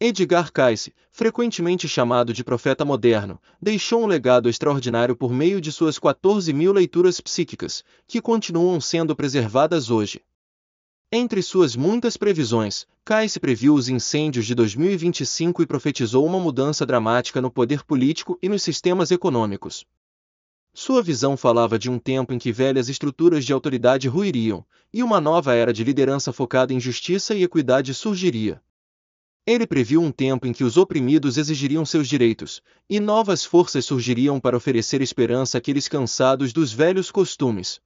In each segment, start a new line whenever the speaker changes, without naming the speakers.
Edgar Cayce, frequentemente chamado de profeta moderno, deixou um legado extraordinário por meio de suas 14.000 leituras psíquicas, que continuam sendo preservadas hoje. Entre suas muitas previsões, Cayce previu os incêndios de 2025 e profetizou uma mudança dramática no poder político e nos sistemas econômicos. Sua visão falava de um tempo em que velhas estruturas de autoridade ruiriam, e uma nova era de liderança focada em justiça e equidade surgiria. Ele previu um tempo em que os oprimidos exigiriam seus direitos, e novas forças surgiriam para oferecer esperança àqueles cansados dos velhos costumes.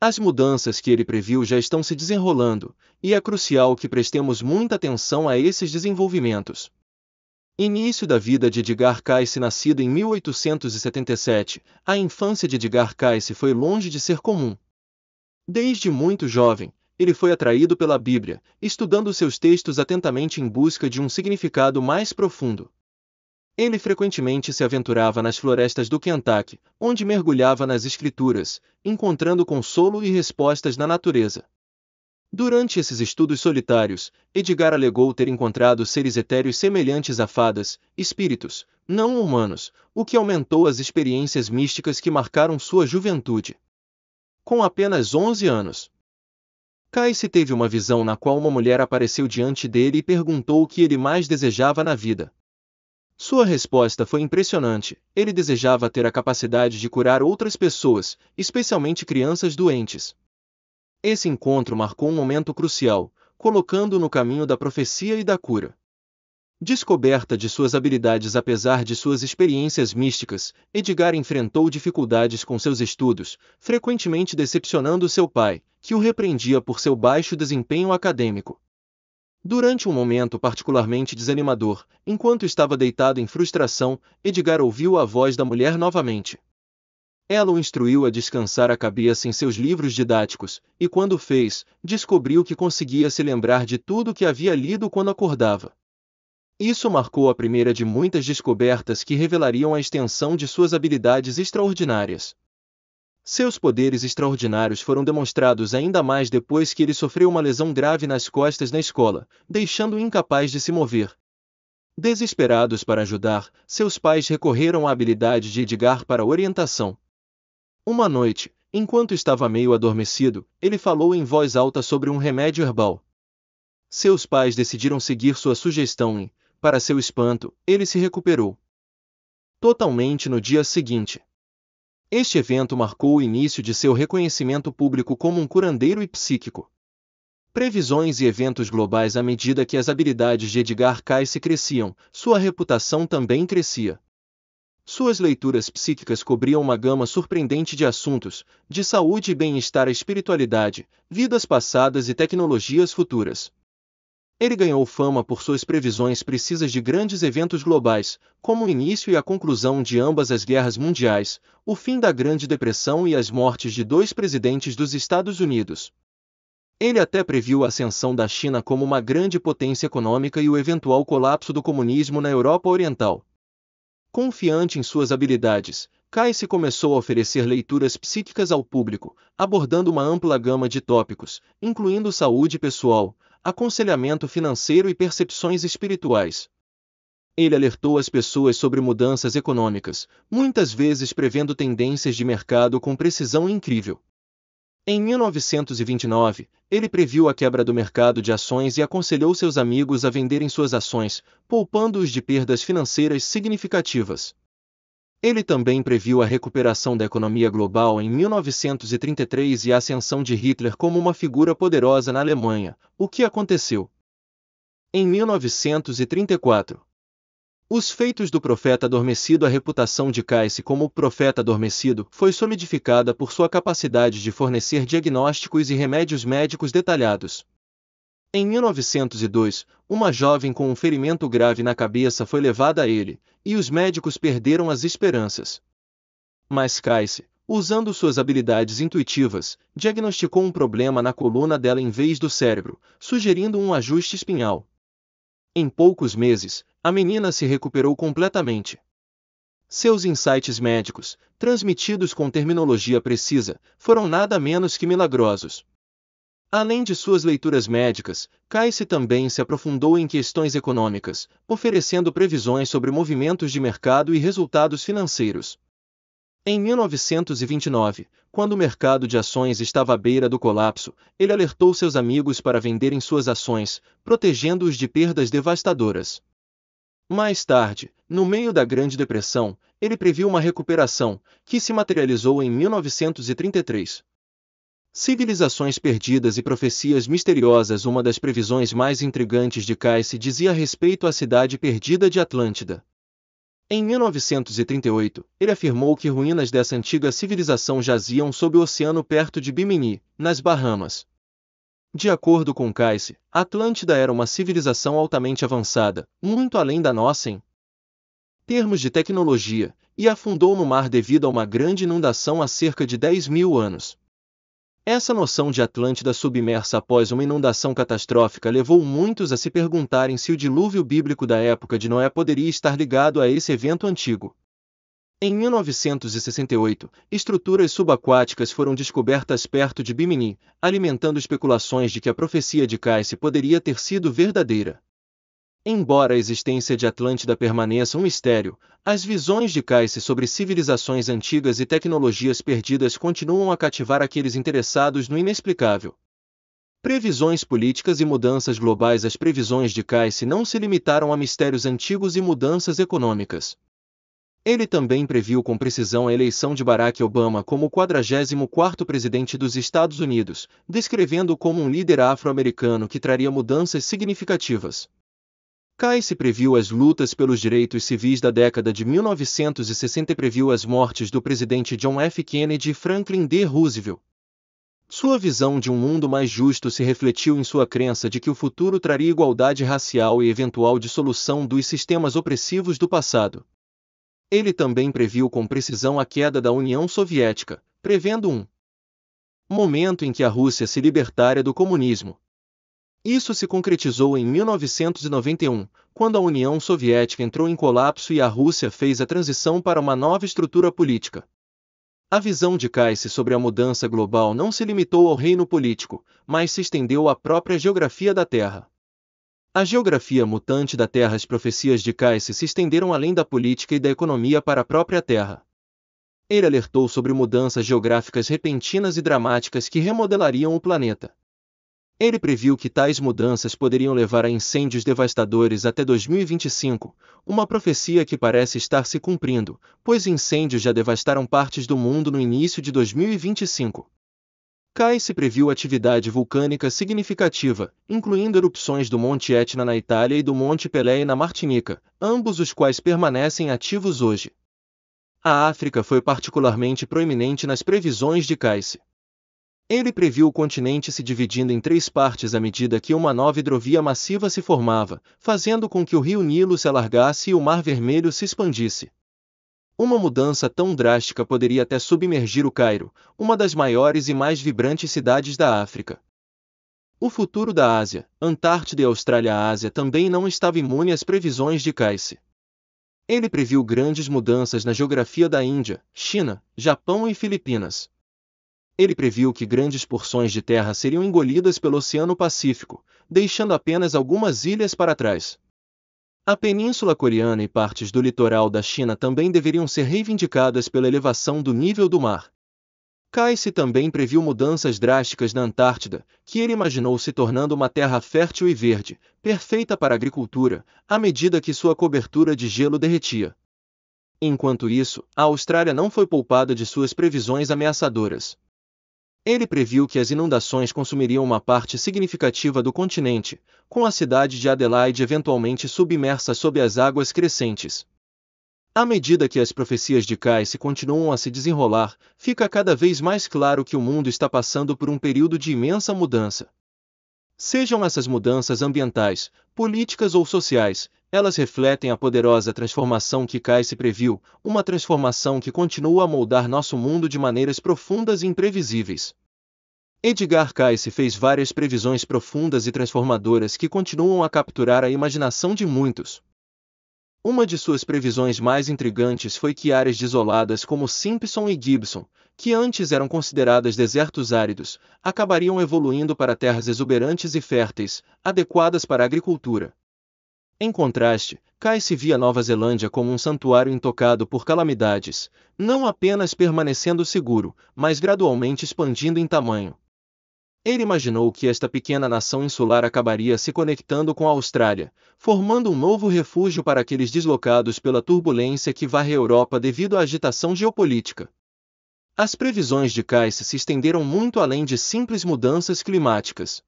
As mudanças que ele previu já estão se desenrolando, e é crucial que prestemos muita atenção a esses desenvolvimentos. Início da vida de Edgar Cayce. Nascido em 1877, a infância de Edgar Cayce foi longe de ser comum. Desde muito jovem, ele foi atraído pela Bíblia, estudando seus textos atentamente em busca de um significado mais profundo. Ele frequentemente se aventurava nas florestas do Kentucky, onde mergulhava nas Escrituras, encontrando consolo e respostas na natureza. Durante esses estudos solitários, Edgar alegou ter encontrado seres etéreos semelhantes a fadas, espíritos, não humanos, o que aumentou as experiências místicas que marcaram sua juventude. Com apenas 11 anos, Cayce teve uma visão na qual uma mulher apareceu diante dele e perguntou o que ele mais desejava na vida. Sua resposta foi impressionante. Ele desejava ter a capacidade de curar outras pessoas, especialmente crianças doentes. Esse encontro marcou um momento crucial, colocando-o no caminho da profecia e da cura. Descoberta de suas habilidades. Apesar de suas experiências místicas, Edgar enfrentou dificuldades com seus estudos, frequentemente decepcionando seu pai, que o repreendia por seu baixo desempenho acadêmico. Durante um momento particularmente desanimador, enquanto estava deitado em frustração, Edgar ouviu a voz da mulher novamente. Ela o instruiu a descansar a cabeça em seus livros didáticos, e quando o fez, descobriu que conseguia se lembrar de tudo que havia lido quando acordava. Isso marcou a primeira de muitas descobertas que revelariam a extensão de suas habilidades extraordinárias. Seus poderes extraordinários foram demonstrados ainda mais depois que ele sofreu uma lesão grave nas costas na escola, deixando-o incapaz de se mover. Desesperados para ajudar, seus pais recorreram à habilidade de Edgar para orientação. Uma noite, enquanto estava meio adormecido, ele falou em voz alta sobre um remédio herbal. Seus pais decidiram seguir sua sugestão e, para seu espanto, ele se recuperou totalmente no dia seguinte. Este evento marcou o início de seu reconhecimento público como um curandeiro e psíquico. Previsões e eventos globais. À medida que as habilidades de Edgar Cayce cresciam, sua reputação também crescia. Suas leituras psíquicas cobriam uma gama surpreendente de assuntos, de saúde e bem-estar à espiritualidade, vidas passadas e tecnologias futuras. Ele ganhou fama por suas previsões precisas de grandes eventos globais, como o início e a conclusão de ambas as guerras mundiais, o fim da Grande Depressão e as mortes de 2 presidentes dos Estados Unidos. Ele até previu a ascensão da China como uma grande potência econômica e o eventual colapso do comunismo na Europa Oriental. Confiante em suas habilidades, Cayce começou a oferecer leituras psíquicas ao público, abordando uma ampla gama de tópicos, incluindo saúde pessoal, aconselhamento financeiro e percepções espirituais. Ele alertou as pessoas sobre mudanças econômicas, muitas vezes prevendo tendências de mercado com precisão incrível. Em 1929, ele previu a quebra do mercado de ações e aconselhou seus amigos a venderem suas ações, poupando-os de perdas financeiras significativas. Ele também previu a recuperação da economia global em 1933 e a ascensão de Hitler como uma figura poderosa na Alemanha, o que aconteceu. Em 1934, os feitos do profeta adormecido. A reputação de Cayce como o profeta adormecido foi solidificada por sua capacidade de fornecer diagnósticos e remédios médicos detalhados. Em 1902, uma jovem com um ferimento grave na cabeça foi levada a ele, e os médicos perderam as esperanças. Mas Cayce, usando suas habilidades intuitivas, diagnosticou um problema na coluna dela em vez do cérebro, sugerindo um ajuste espinhal. Em poucos meses, a menina se recuperou completamente. Seus insights médicos, transmitidos com terminologia precisa, foram nada menos que milagrosos. Além de suas leituras médicas, Cayce também se aprofundou em questões econômicas, oferecendo previsões sobre movimentos de mercado e resultados financeiros. Em 1929, quando o mercado de ações estava à beira do colapso, ele alertou seus amigos para venderem suas ações, protegendo-os de perdas devastadoras. Mais tarde, no meio da Grande Depressão, ele previu uma recuperação, que se materializou em 1933. Civilizações perdidas e profecias misteriosas. Uma das previsões mais intrigantes de Cayce dizia respeito à cidade perdida de Atlântida. Em 1938, ele afirmou que ruínas dessa antiga civilização jaziam sob o oceano perto de Bimini, nas Bahamas. De acordo com Cayce, Atlântida era uma civilização altamente avançada, muito além da nossa em termos de tecnologia, e afundou no mar devido a uma grande inundação há cerca de 10.000 anos. Essa noção de Atlântida submersa após uma inundação catastrófica levou muitos a se perguntarem se o dilúvio bíblico da época de Noé poderia estar ligado a esse evento antigo. Em 1968, estruturas subaquáticas foram descobertas perto de Bimini, alimentando especulações de que a profecia de Cayce poderia ter sido verdadeira. Embora a existência de Atlântida permaneça um mistério, as visões de Cayce sobre civilizações antigas e tecnologias perdidas continuam a cativar aqueles interessados no inexplicável. Previsões políticas e mudanças globais. As previsões de Cayce não se limitaram a mistérios antigos e mudanças econômicas. Ele também previu com precisão a eleição de Barack Obama como o 44º presidente dos Estados Unidos, descrevendo-o como um líder afro-americano que traria mudanças significativas. Cayce previu as lutas pelos direitos civis da década de 1960 e previu as mortes do presidente John F. Kennedy e Franklin D. Roosevelt. Sua visão de um mundo mais justo se refletiu em sua crença de que o futuro traria igualdade racial e eventual dissolução dos sistemas opressivos do passado. Ele também previu com precisão a queda da União Soviética, prevendo um momento em que a Rússia se libertaria do comunismo. Isso se concretizou em 1991, quando a União Soviética entrou em colapso e a Rússia fez a transição para uma nova estrutura política. A visão de Cayce sobre a mudança global não se limitou ao reino político, mas se estendeu à própria geografia da Terra. A geografia mutante da Terra. As profecias de Cayce se estenderam além da política e da economia para a própria Terra. Ele alertou sobre mudanças geográficas repentinas e dramáticas que remodelariam o planeta. Ele previu que tais mudanças poderiam levar a incêndios devastadores até 2025, uma profecia que parece estar se cumprindo, pois incêndios já devastaram partes do mundo no início de 2025. Cayce previu atividade vulcânica significativa, incluindo erupções do Monte Etna na Itália e do Monte Pelée na Martinica, ambos os quais permanecem ativos hoje. A África foi particularmente proeminente nas previsões de Cayce. Ele previu o continente se dividindo em 3 partes à medida que uma nova hidrovia massiva se formava, fazendo com que o rio Nilo se alargasse e o Mar Vermelho se expandisse. Uma mudança tão drástica poderia até submergir o Cairo, uma das maiores e mais vibrantes cidades da África. O futuro da Ásia, Antártida e Austrália-Ásia também não estava imune às previsões de Cayce. Ele previu grandes mudanças na geografia da Índia, China, Japão e Filipinas. Ele previu que grandes porções de terra seriam engolidas pelo Oceano Pacífico, deixando apenas algumas ilhas para trás. A Península Coreana e partes do litoral da China também deveriam ser reivindicadas pela elevação do nível do mar. Cayce também previu mudanças drásticas na Antártida, que ele imaginou se tornando uma terra fértil e verde, perfeita para a agricultura, à medida que sua cobertura de gelo derretia. Enquanto isso, a Austrália não foi poupada de suas previsões ameaçadoras. Ele previu que as inundações consumiriam uma parte significativa do continente, com a cidade de Adelaide eventualmente submersa sob as águas crescentes. À medida que as profecias de Cayce continuam a se desenrolar, fica cada vez mais claro que o mundo está passando por um período de imensa mudança. Sejam essas mudanças ambientais, políticas ou sociais, elas refletem a poderosa transformação que Cayce previu, uma transformação que continua a moldar nosso mundo de maneiras profundas e imprevisíveis. Edgar Cayce fez várias previsões profundas e transformadoras que continuam a capturar a imaginação de muitos. Uma de suas previsões mais intrigantes foi que áreas desoladas como Simpson e Gibson, que antes eram consideradas desertos áridos, acabariam evoluindo para terras exuberantes e férteis, adequadas para a agricultura. Em contraste, Casey via Nova Zelândia como um santuário intocado por calamidades, não apenas permanecendo seguro, mas gradualmente expandindo em tamanho. Ele imaginou que esta pequena nação insular acabaria se conectando com a Austrália, formando um novo refúgio para aqueles deslocados pela turbulência que varre a Europa devido à agitação geopolítica. As previsões de Casey se estenderam muito além de simples mudanças climáticas.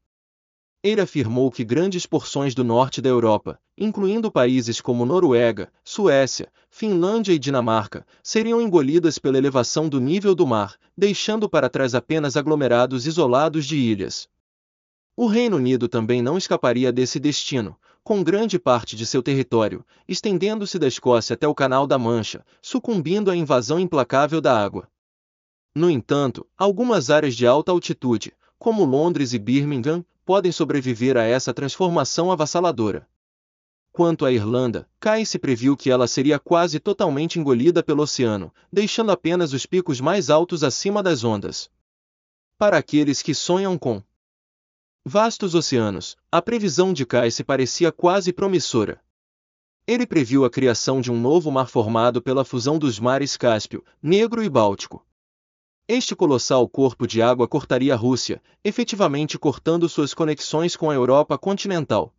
Ele afirmou que grandes porções do norte da Europa, incluindo países como Noruega, Suécia, Finlândia e Dinamarca, seriam engolidas pela elevação do nível do mar, deixando para trás apenas aglomerados isolados de ilhas. O Reino Unido também não escaparia desse destino, com grande parte de seu território, estendendo-se da Escócia até o Canal da Mancha, sucumbindo à invasão implacável da água. No entanto, algumas áreas de alta altitude, como Londres e Birmingham, podem sobreviver a essa transformação avassaladora. Quanto à Irlanda, Casey previu que ela seria quase totalmente engolida pelo oceano, deixando apenas os picos mais altos acima das ondas. Para aqueles que sonham com vastos oceanos, a previsão de Casey parecia quase promissora. Ele previu a criação de um novo mar formado pela fusão dos mares Cáspio, Negro e Báltico. Este colossal corpo de água cortaria a Rússia, efetivamente cortando suas conexões com a Europa continental.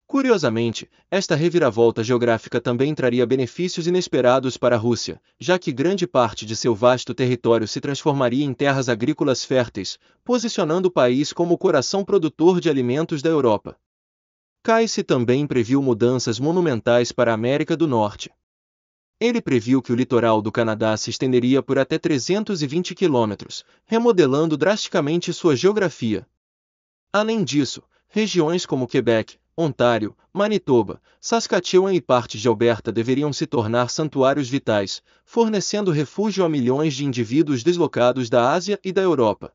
Curiosamente, esta reviravolta geográfica também traria benefícios inesperados para a Rússia, já que grande parte de seu vasto território se transformaria em terras agrícolas férteis, posicionando o país como o coração produtor de alimentos da Europa. Casey também previu mudanças monumentais para a América do Norte. Ele previu que o litoral do Canadá se estenderia por até 320 quilômetros, remodelando drasticamente sua geografia. Além disso, regiões como Quebec, Ontário, Manitoba, Saskatchewan e partes de Alberta deveriam se tornar santuários vitais, fornecendo refúgio a milhões de indivíduos deslocados da Ásia e da Europa.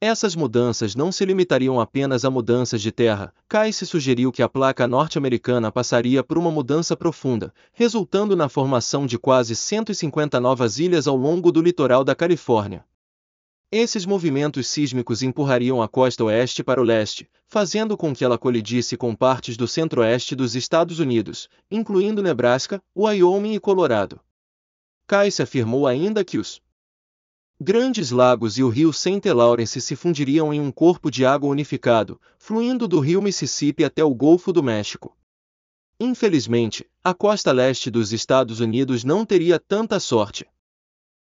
Essas mudanças não se limitariam apenas a mudanças de terra. Casey sugeriu que a placa norte-americana passaria por uma mudança profunda, resultando na formação de quase 150 novas ilhas ao longo do litoral da Califórnia. Esses movimentos sísmicos empurrariam a costa oeste para o leste, fazendo com que ela colidisse com partes do centro-oeste dos Estados Unidos, incluindo Nebraska, Wyoming e Colorado. Casey afirmou ainda que os Grandes Lagos e o rio St. Lawrence se fundiriam em um corpo de água unificado, fluindo do rio Mississippi até o Golfo do México. Infelizmente, a costa leste dos Estados Unidos não teria tanta sorte.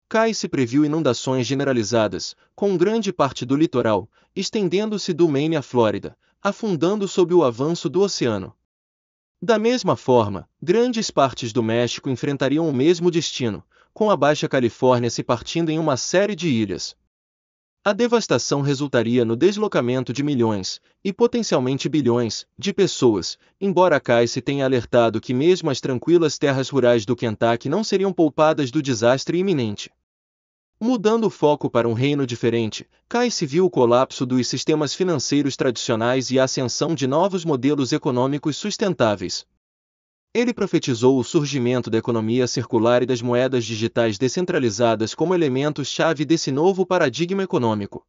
Casey previu inundações generalizadas, com grande parte do litoral, estendendo-se do Maine à Flórida, afundando sob o avanço do oceano. Da mesma forma, grandes partes do México enfrentariam o mesmo destino, com a Baixa Califórnia se partindo em uma série de ilhas. A devastação resultaria no deslocamento de milhões, e potencialmente bilhões, de pessoas, embora Casey tenha alertado que mesmo as tranquilas terras rurais do Kentucky não seriam poupadas do desastre iminente. Mudando o foco para um reino diferente, Casey viu o colapso dos sistemas financeiros tradicionais e a ascensão de novos modelos econômicos sustentáveis. Ele profetizou o surgimento da economia circular e das moedas digitais descentralizadas como elementos-chave desse novo paradigma econômico.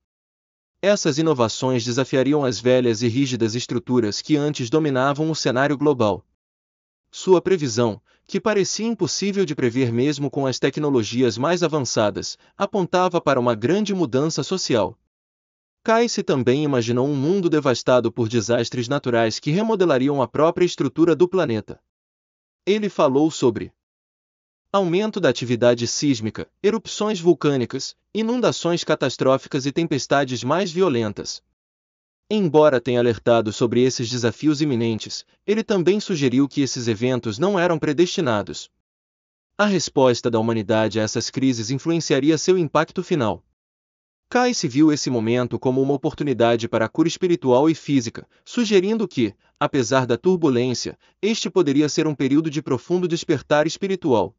Essas inovações desafiariam as velhas e rígidas estruturas que antes dominavam o cenário global. Sua previsão, que parecia impossível de prever mesmo com as tecnologias mais avançadas, apontava para uma grande mudança social. Casey também imaginou um mundo devastado por desastres naturais que remodelariam a própria estrutura do planeta. Ele falou sobre aumento da atividade sísmica, erupções vulcânicas, inundações catastróficas e tempestades mais violentas. Embora tenha alertado sobre esses desafios iminentes, ele também sugeriu que esses eventos não eram predestinados. A resposta da humanidade a essas crises influenciaria seu impacto final. Casey viu esse momento como uma oportunidade para a cura espiritual e física, sugerindo que, apesar da turbulência, este poderia ser um período de profundo despertar espiritual.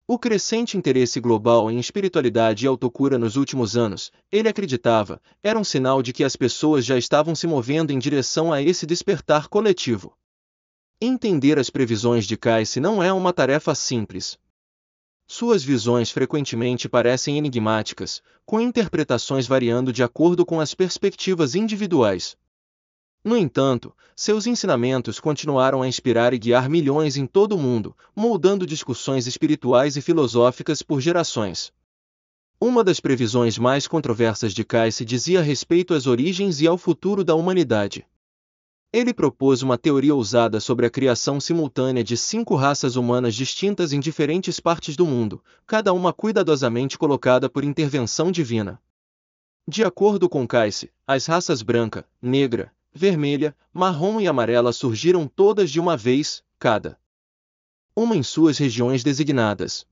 O crescente interesse global em espiritualidade e autocura nos últimos anos, ele acreditava, era um sinal de que as pessoas já estavam se movendo em direção a esse despertar coletivo. Entender as previsões de Cayce não é uma tarefa simples. Suas visões frequentemente parecem enigmáticas, com interpretações variando de acordo com as perspectivas individuais. No entanto, seus ensinamentos continuaram a inspirar e guiar milhões em todo o mundo, moldando discussões espirituais e filosóficas por gerações. Uma das previsões mais controversas de Cayce dizia respeito às origens e ao futuro da humanidade. Ele propôs uma teoria ousada sobre a criação simultânea de 5 raças humanas distintas em diferentes partes do mundo, cada uma cuidadosamente colocada por intervenção divina. De acordo com Cayce, as raças branca, negra, vermelha, marrom e amarela surgiram todas de uma vez, cada uma em suas regiões designadas.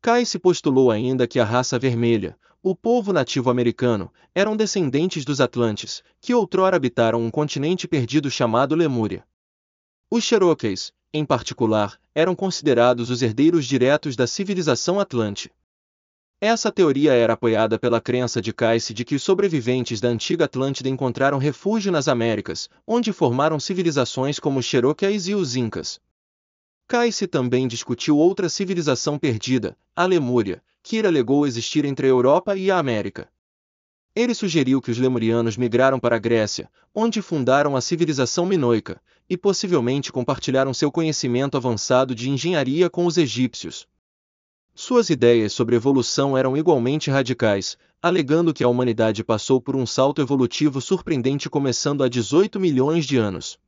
Cayce postulou ainda que a raça vermelha, o povo nativo americano, eram descendentes dos Atlantes, que outrora habitaram um continente perdido chamado Lemúria. Os Cherokees, em particular, eram considerados os herdeiros diretos da civilização Atlante. Essa teoria era apoiada pela crença de Cayce de que os sobreviventes da antiga Atlântida encontraram refúgio nas Américas, onde formaram civilizações como os Cherokees e os Incas. Cayce também discutiu outra civilização perdida, a Lemúria, que ele alegou existir entre a Europa e a América. Ele sugeriu que os lemurianos migraram para a Grécia, onde fundaram a civilização minoica, e possivelmente compartilharam seu conhecimento avançado de engenharia com os egípcios. Suas ideias sobre evolução eram igualmente radicais, alegando que a humanidade passou por um salto evolutivo surpreendente começando há 18 milhões de anos.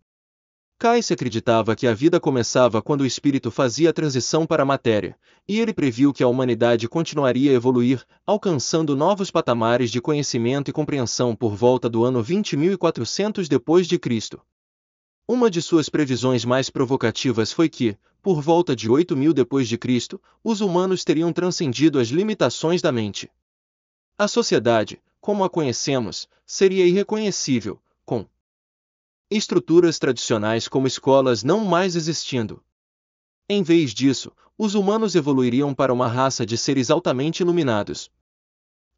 Cayce acreditava que a vida começava quando o espírito fazia a transição para a matéria, e ele previu que a humanidade continuaria a evoluir, alcançando novos patamares de conhecimento e compreensão por volta do ano 20.400 depois de Cristo. Uma de suas previsões mais provocativas foi que, por volta de 8.000 depois de Cristo, os humanos teriam transcendido as limitações da mente. A sociedade, como a conhecemos, seria irreconhecível, com estruturas tradicionais como escolas não mais existindo. Em vez disso, os humanos evoluiriam para uma raça de seres altamente iluminados.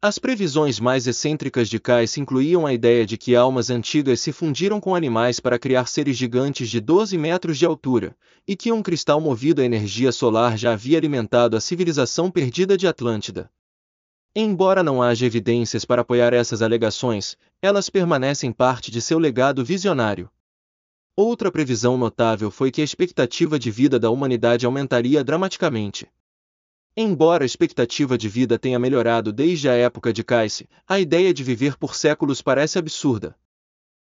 As previsões mais excêntricas de Cayce incluíam a ideia de que almas antigas se fundiram com animais para criar seres gigantes de 12 metros de altura, e que um cristal movido a energia solar já havia alimentado a civilização perdida de Atlântida. Embora não haja evidências para apoiar essas alegações, elas permanecem parte de seu legado visionário. Outra previsão notável foi que a expectativa de vida da humanidade aumentaria dramaticamente. Embora a expectativa de vida tenha melhorado desde a época de Cayce, a ideia de viver por séculos parece absurda.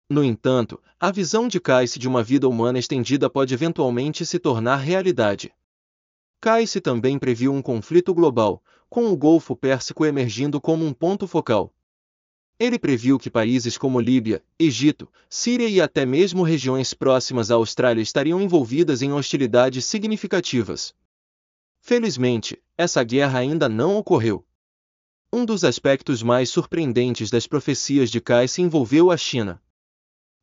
No entanto, a visão de Cayce de uma vida humana estendida pode eventualmente se tornar realidade. Cayce também previu um conflito global, com o Golfo Pérsico emergindo como um ponto focal. Ele previu que países como Líbia, Egito, Síria e até mesmo regiões próximas à Austrália estariam envolvidas em hostilidades significativas. Felizmente, essa guerra ainda não ocorreu. Um dos aspectos mais surpreendentes das profecias de Cayce envolveu a China.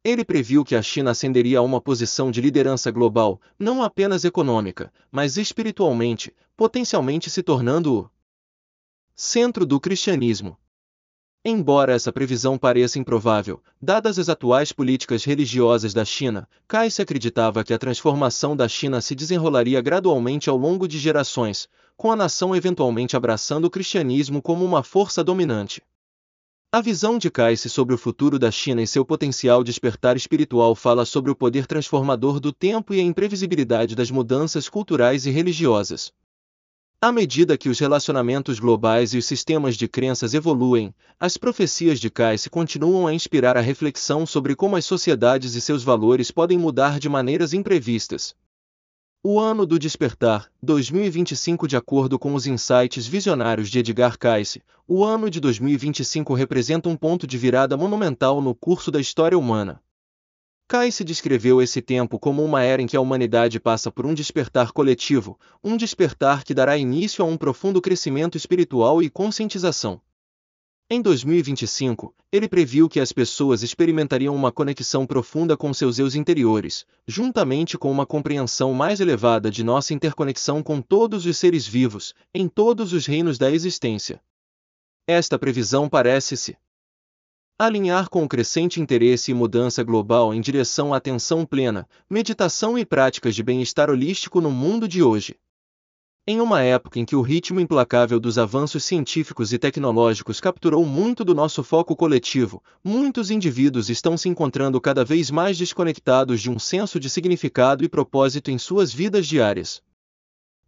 Ele previu que a China ascenderia a uma posição de liderança global, não apenas econômica, mas espiritualmente, potencialmente se tornando o centro do cristianismo. Embora essa previsão pareça improvável, dadas as atuais políticas religiosas da China, Cayce acreditava que a transformação da China se desenrolaria gradualmente ao longo de gerações, com a nação eventualmente abraçando o cristianismo como uma força dominante. A visão de Cayce sobre o futuro da China e seu potencial despertar espiritual fala sobre o poder transformador do tempo e a imprevisibilidade das mudanças culturais e religiosas. À medida que os relacionamentos globais e os sistemas de crenças evoluem, as profecias de Cayce continuam a inspirar a reflexão sobre como as sociedades e seus valores podem mudar de maneiras imprevistas. O Ano do Despertar, 2025. De acordo com os insights visionários de Edgar Cayce, o ano de 2025 representa um ponto de virada monumental no curso da história humana. Cayce descreveu esse tempo como uma era em que a humanidade passa por um despertar coletivo, um despertar que dará início a um profundo crescimento espiritual e conscientização. Em 2025, ele previu que as pessoas experimentariam uma conexão profunda com seus eus interiores, juntamente com uma compreensão mais elevada de nossa interconexão com todos os seres vivos, em todos os reinos da existência. Esta previsão parece se alinhar com o crescente interesse e mudança global em direção à atenção plena, meditação e práticas de bem-estar holístico no mundo de hoje. Em uma época em que o ritmo implacável dos avanços científicos e tecnológicos capturou muito do nosso foco coletivo, muitos indivíduos estão se encontrando cada vez mais desconectados de um senso de significado e propósito em suas vidas diárias.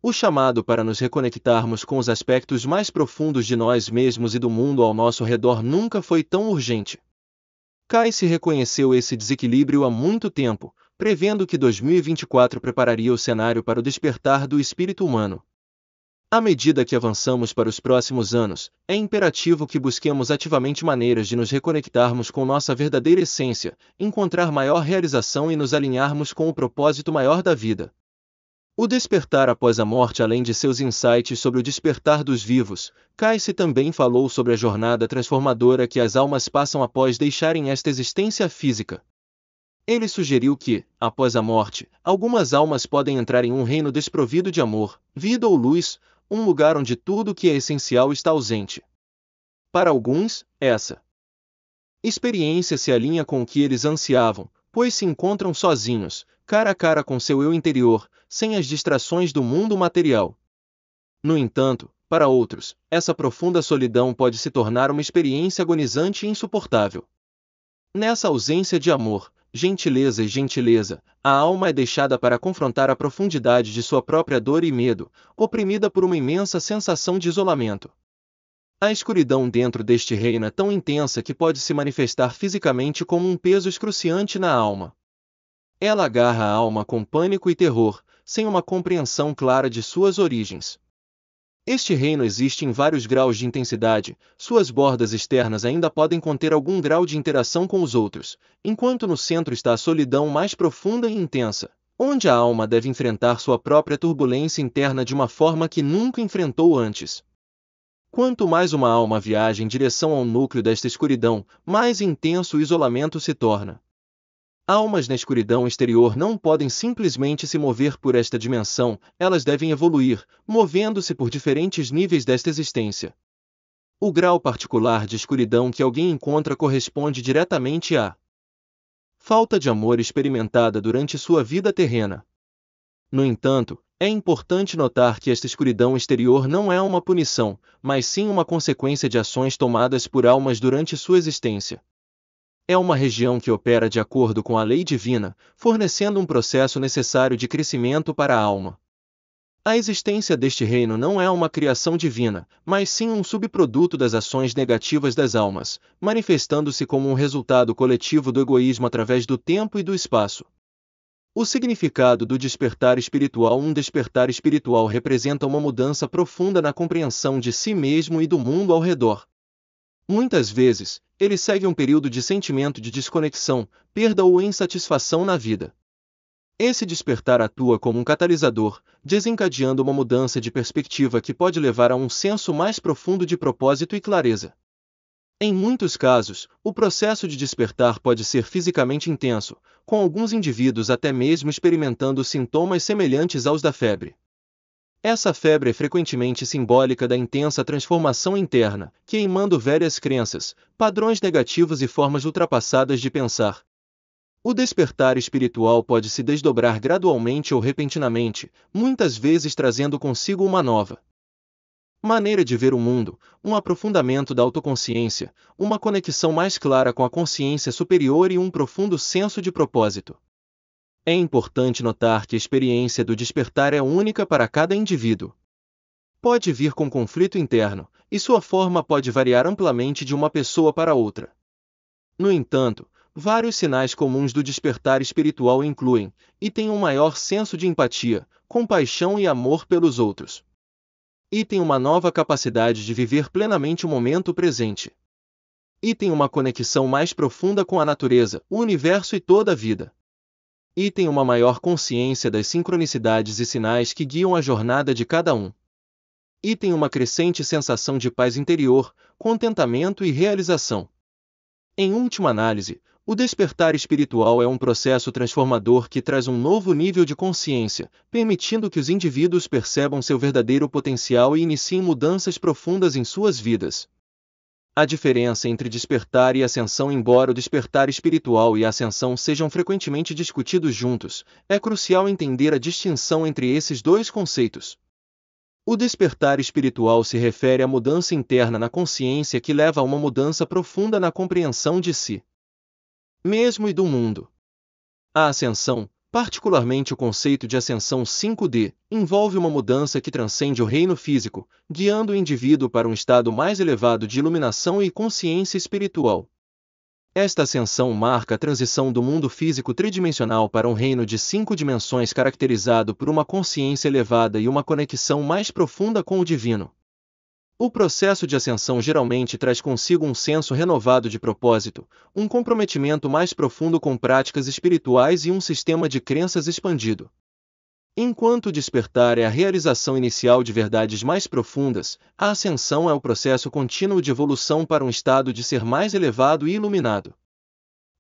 O chamado para nos reconectarmos com os aspectos mais profundos de nós mesmos e do mundo ao nosso redor nunca foi tão urgente. Casey reconheceu esse desequilíbrio há muito tempo, prevendo que 2024 prepararia o cenário para o despertar do espírito humano. À medida que avançamos para os próximos anos, é imperativo que busquemos ativamente maneiras de nos reconectarmos com nossa verdadeira essência, encontrar maior realização e nos alinharmos com o propósito maior da vida. O despertar após a morte. Além de seus insights sobre o despertar dos vivos, Casey também falou sobre a jornada transformadora que as almas passam após deixarem esta existência física. Ele sugeriu que, após a morte, algumas almas podem entrar em um reino desprovido de amor, vida ou luz, um lugar onde tudo o que é essencial está ausente. Para alguns, essa experiência se alinha com o que eles ansiavam, pois se encontram sozinhos, cara a cara com seu eu interior, sem as distrações do mundo material. No entanto, para outros, essa profunda solidão pode se tornar uma experiência agonizante e insuportável. Nessa ausência de amor, gentileza, a alma é deixada para confrontar a profundidade de sua própria dor e medo, oprimida por uma imensa sensação de isolamento. A escuridão dentro deste reino é tão intensa que pode se manifestar fisicamente como um peso excruciante na alma. Ela agarra a alma com pânico e terror, sem uma compreensão clara de suas origens. Este reino existe em vários graus de intensidade, suas bordas externas ainda podem conter algum grau de interação com os outros, enquanto no centro está a solidão mais profunda e intensa, onde a alma deve enfrentar sua própria turbulência interna de uma forma que nunca enfrentou antes. Quanto mais uma alma viaja em direção ao núcleo desta escuridão, mais intenso o isolamento se torna. Almas na escuridão exterior não podem simplesmente se mover por esta dimensão, elas devem evoluir, movendo-se por diferentes níveis desta existência. O grau particular de escuridão que alguém encontra corresponde diretamente à falta de amor experimentada durante sua vida terrena. No entanto, é importante notar que esta escuridão exterior não é uma punição, mas sim uma consequência de ações tomadas por almas durante sua existência. É uma região que opera de acordo com a lei divina, fornecendo um processo necessário de crescimento para a alma. A existência deste reino não é uma criação divina, mas sim um subproduto das ações negativas das almas, manifestando-se como um resultado coletivo do egoísmo através do tempo e do espaço. O significado do despertar espiritual. Um despertar espiritual representa uma mudança profunda na compreensão de si mesmo e do mundo ao redor. Muitas vezes, ele segue um período de sentimento de desconexão, perda ou insatisfação na vida. Esse despertar atua como um catalisador, desencadeando uma mudança de perspectiva que pode levar a um senso mais profundo de propósito e clareza. Em muitos casos, o processo de despertar pode ser fisicamente intenso, com alguns indivíduos até mesmo experimentando sintomas semelhantes aos da febre. Essa febre é frequentemente simbólica da intensa transformação interna, queimando velhas crenças, padrões negativos e formas ultrapassadas de pensar. O despertar espiritual pode se desdobrar gradualmente ou repentinamente, muitas vezes trazendo consigo uma nova maneira de ver o mundo, um aprofundamento da autoconsciência, uma conexão mais clara com a consciência superior e um profundo senso de propósito. É importante notar que a experiência do despertar é única para cada indivíduo. Pode vir com conflito interno, e sua forma pode variar amplamente de uma pessoa para outra. No entanto, vários sinais comuns do despertar espiritual incluem, e tem um maior senso de empatia, compaixão e amor pelos outros. E tem uma nova capacidade de viver plenamente o momento presente. E tem uma conexão mais profunda com a natureza, o universo e toda a vida. E tem uma maior consciência das sincronicidades e sinais que guiam a jornada de cada um. E tem uma crescente sensação de paz interior, contentamento e realização. Em última análise, o despertar espiritual é um processo transformador que traz um novo nível de consciência, permitindo que os indivíduos percebam seu verdadeiro potencial e iniciem mudanças profundas em suas vidas. A diferença entre despertar e ascensão, embora o despertar espiritual e a ascensão sejam frequentemente discutidos juntos, é crucial entender a distinção entre esses dois conceitos. O despertar espiritual se refere à mudança interna na consciência que leva a uma mudança profunda na compreensão de si mesmo e do mundo. A ascensão, particularmente o conceito de ascensão 5D, envolve uma mudança que transcende o reino físico, guiando o indivíduo para um estado mais elevado de iluminação e consciência espiritual. Esta ascensão marca a transição do mundo físico tridimensional para um reino de 5 dimensões caracterizado por uma consciência elevada e uma conexão mais profunda com o divino. O processo de ascensão geralmente traz consigo um senso renovado de propósito, um comprometimento mais profundo com práticas espirituais e um sistema de crenças expandido. Enquanto o despertar é a realização inicial de verdades mais profundas, a ascensão é o processo contínuo de evolução para um estado de ser mais elevado e iluminado.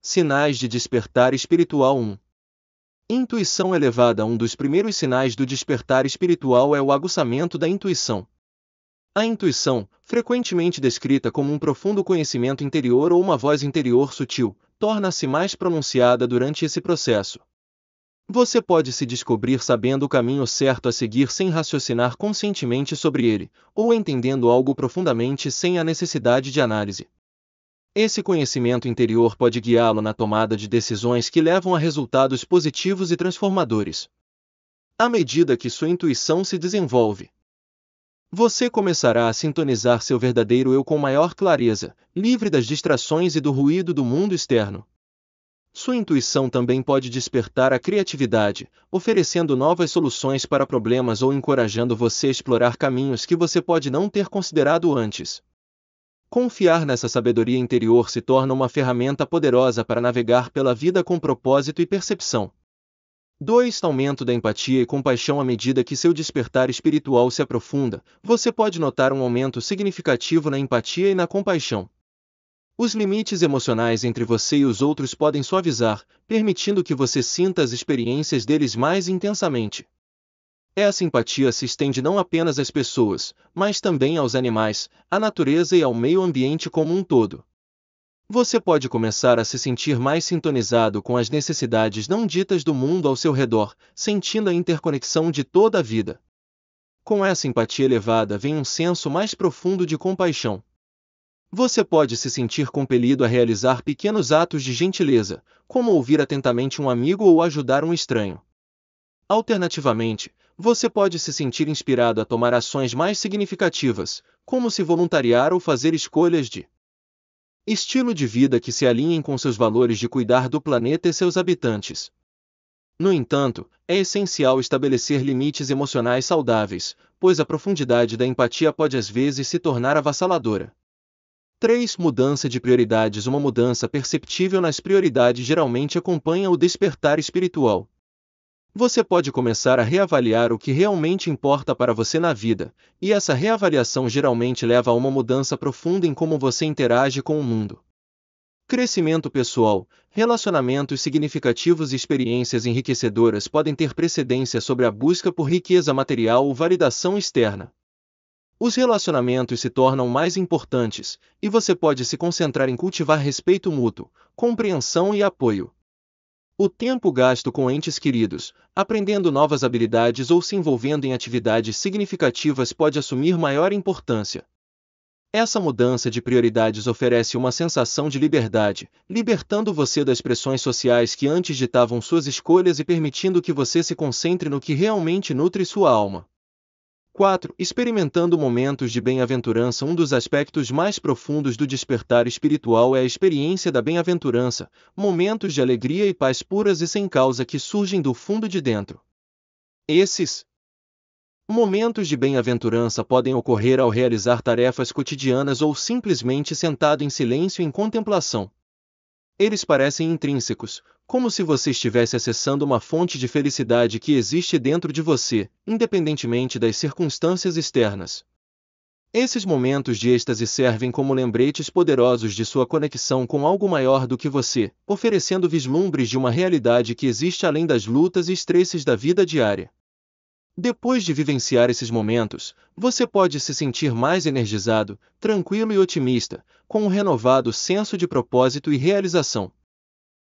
Sinais de despertar espiritual 1. Intuição elevada. Um dos primeiros sinais do despertar espiritual é o aguçamento da intuição. A intuição, frequentemente descrita como um profundo conhecimento interior ou uma voz interior sutil, torna-se mais pronunciada durante esse processo. Você pode se descobrir sabendo o caminho certo a seguir sem raciocinar conscientemente sobre ele, ou entendendo algo profundamente sem a necessidade de análise. Esse conhecimento interior pode guiá-lo na tomada de decisões que levam a resultados positivos e transformadores. À medida que sua intuição se desenvolve, você começará a sintonizar seu verdadeiro eu com maior clareza, livre das distrações e do ruído do mundo externo. Sua intuição também pode despertar a criatividade, oferecendo novas soluções para problemas ou encorajando você a explorar caminhos que você pode não ter considerado antes. Confiar nessa sabedoria interior se torna uma ferramenta poderosa para navegar pela vida com propósito e percepção. 2. Aumento da empatia e compaixão. À medida que seu despertar espiritual se aprofunda, você pode notar um aumento significativo na empatia e na compaixão. Os limites emocionais entre você e os outros podem suavizar, permitindo que você sinta as experiências deles mais intensamente. Essa empatia se estende não apenas às pessoas, mas também aos animais, à natureza e ao meio ambiente como um todo. Você pode começar a se sentir mais sintonizado com as necessidades não ditas do mundo ao seu redor, sentindo a interconexão de toda a vida. Com essa empatia elevada vem um senso mais profundo de compaixão. Você pode se sentir compelido a realizar pequenos atos de gentileza, como ouvir atentamente um amigo ou ajudar um estranho. Alternativamente, você pode se sentir inspirado a tomar ações mais significativas, como se voluntariar ou fazer escolhas de estilo de vida que se alinhem com seus valores de cuidar do planeta e seus habitantes. No entanto, é essencial estabelecer limites emocionais saudáveis, pois a profundidade da empatia pode às vezes se tornar avassaladora. 3. Mudança de prioridades. Uma mudança perceptível nas prioridades geralmente acompanha o despertar espiritual. Você pode começar a reavaliar o que realmente importa para você na vida, e essa reavaliação geralmente leva a uma mudança profunda em como você interage com o mundo. Crescimento pessoal, relacionamentos significativos e experiências enriquecedoras podem ter precedência sobre a busca por riqueza material ou validação externa. Os relacionamentos se tornam mais importantes, e você pode se concentrar em cultivar respeito mútuo, compreensão e apoio. O tempo gasto com entes queridos, aprendendo novas habilidades ou se envolvendo em atividades significativas pode assumir maior importância. Essa mudança de prioridades oferece uma sensação de liberdade, libertando você das pressões sociais que antes ditavam suas escolhas e permitindo que você se concentre no que realmente nutre sua alma. 4. Experimentando momentos de bem-aventurança. Um dos aspectos mais profundos do despertar espiritual é a experiência da bem-aventurança, momentos de alegria e paz puras e sem causa que surgem do fundo de dentro. Esses momentos de bem-aventurança podem ocorrer ao realizar tarefas cotidianas ou simplesmente sentado em silêncio em contemplação. Eles parecem intrínsecos, como se você estivesse acessando uma fonte de felicidade que existe dentro de você, independentemente das circunstâncias externas. Esses momentos de êxtase servem como lembretes poderosos de sua conexão com algo maior do que você, oferecendo vislumbres de uma realidade que existe além das lutas e estresses da vida diária. Depois de vivenciar esses momentos, você pode se sentir mais energizado, tranquilo e otimista, com um renovado senso de propósito e realização.